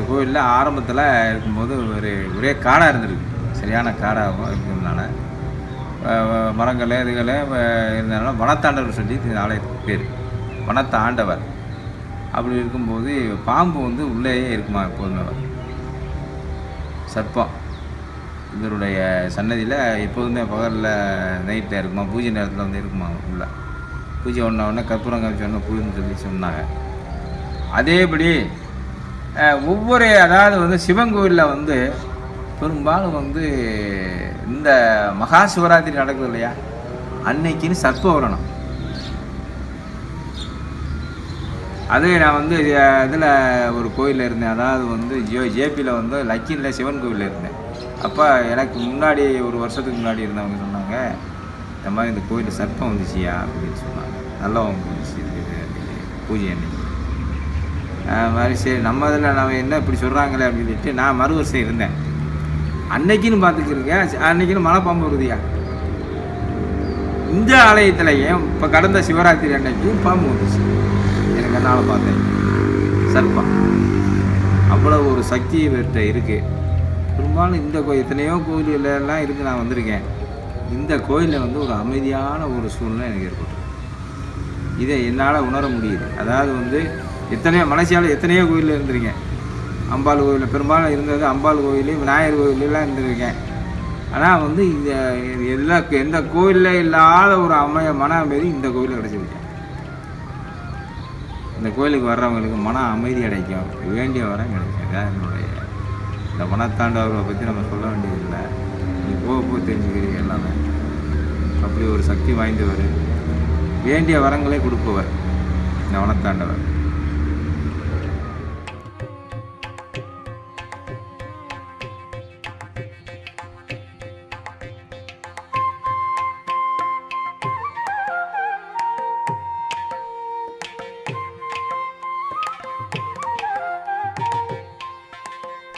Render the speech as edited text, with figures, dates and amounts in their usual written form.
கோயிலில் ஆரம்பத்தில் இருக்கும்போது ஒரே காடாக இருந்திருக்கு. சரியான காடாகவும் இருக்கிறதுனால மரங்கள் இதுகள் இருந்ததுனால வனத்தாண்டவர் சொல்லி இந்த ஆலயத்துக்கு பேர். வனத்தாண்டவர். அப்படி இருக்கும்போது பாம்பு உள்ளேயே இருக்குமா எப்போதுமே. சர்ப்பம் இவருடைய சன்னதியில் எப்போதுமே பகலில் நைட்டில் இருக்குமா, பூஜை நேரத்தில் இருக்குமா. உள்ள பூஜை ஒன்றா கற்பூரம் காமிச்சோன்னா பூஜைன்னு சொல்லி சொன்னாங்க. அதேபடி ஒவ்வொரு அதாவது சிவன் கோயிலில் பெரும்பாலும் இந்த மகா சிவராத்திரி நடக்குது இல்லையா, அன்னைக்குன்னு சர்ப்பம் வரணும். அது நான் இதில் ஒரு கோயிலில் இருந்தேன். அதாவது ஜேபியில் லக்கினில் சிவன் கோயிலில் இருந்தேன். அப்போ எனக்கு முன்னாடி ஒரு வருஷத்துக்கு முன்னாடி இருந்தவங்க சொன்னாங்க, இந்த மாதிரி இந்த கோயிலில் சர்ப்பம் வந்துச்சியா அப்படின்னு சொன்னாங்க. நல்லவங்க வந்துச்சு பூஜை அன்னைக்கு. மாதிரி சரி நம்ம இதில் நம்ம என்ன இப்படி சொல்கிறாங்களே அப்படின்னு சொல்லிட்டு நான் மறு வருஷம் இருந்தேன். அன்னைக்குன்னு பார்த்துக்கிருங்க, அன்னைக்குன்னு மலை பாம்பு வருதுயா. இந்த ஆலயத்துலையும் இப்போ கடந்த சிவராத்திரி அன்னைக்கு பாம்பு வந்துச்சு. எனக்கு என்னால் பார்த்தேன் சர்ப்பம். அவ்வளோ ஒரு சக்தி இவர்கிட்ட இருக்குது. பெரும்பாலும் இந்த எத்தனையோ கோயிலெல்லாம் இருக்குது. நான் வந்திருக்கேன். இந்த கோயிலில் ஒரு அமைதியான ஒரு சூழ்நிலை எனக்கு ஏற்பட்டு இதை என்னால் உணர முடியுது. அதாவது எத்தனையோ மலேசியாவில் எத்தனையோ கோயிலில் இருந்திருக்கேன். அம்பாள் கோயிலில் பெரும்பாலும் இருந்தது அம்பாள் கோயில், விநாயகர் கோயிலெலாம் இருந்திருக்கேன். ஆனால் இந்த எந்த கோயிலில் இல்லாத ஒரு மன அமைதி இந்த கோயிலில் கிடச்சிருக்கேன். இந்த கோயிலுக்கு வர்றவங்களுக்கு மன அமைதி கிடைக்கும், வேண்டிய வரம் கிடைக்கும். இதான் என்னுடைய இந்த வனத்தாண்டவரை பற்றி நம்ம சொல்ல வேண்டியதில்லை. நீ போக தெரிஞ்சுக்கிறீங்க எல்லாமே. அப்படி ஒரு சக்தி வாய்ந்தவர், வேண்டிய வரங்களை கொடுப்பவர் இந்த வனத்தாண்டவர்.